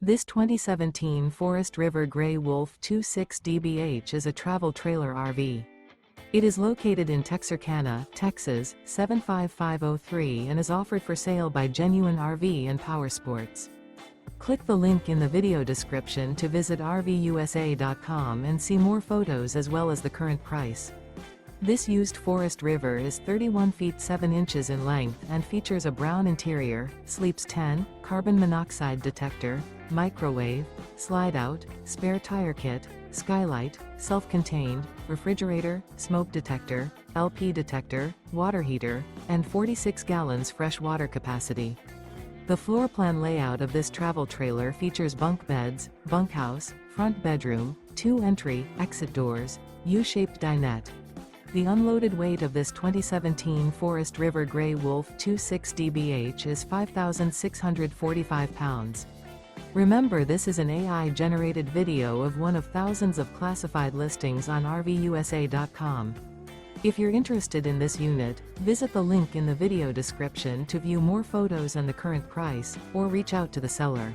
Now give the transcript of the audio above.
This 2017 Forest River Grey Wolf 26DBH is a travel trailer RV. It is located in Texarkana, Texas, 75503 and is offered for sale by Genuine RV and Powersports. Click the link in the video description to visit RVUSA.com and see more photos as well as the current price. This used Forest River is 31 feet 7 inches in length and features a brown interior, sleeps 10, carbon monoxide detector, microwave, slide-out, spare tire kit, skylight, self-contained, refrigerator, smoke detector, LP detector, water heater, and 46 gallons fresh water capacity. The floor plan layout of this travel trailer features bunk beds, bunkhouse, front bedroom, 2 entry, exit doors, U-shaped dinette. The unloaded weight of this 2017 Forest River Grey Wolf 26DBH is 5,645 pounds. Remember, this is an AI-generated video of one of thousands of classified listings on RVUSA.com. If you're interested in this unit, visit the link in the video description to view more photos and the current price, or reach out to the seller.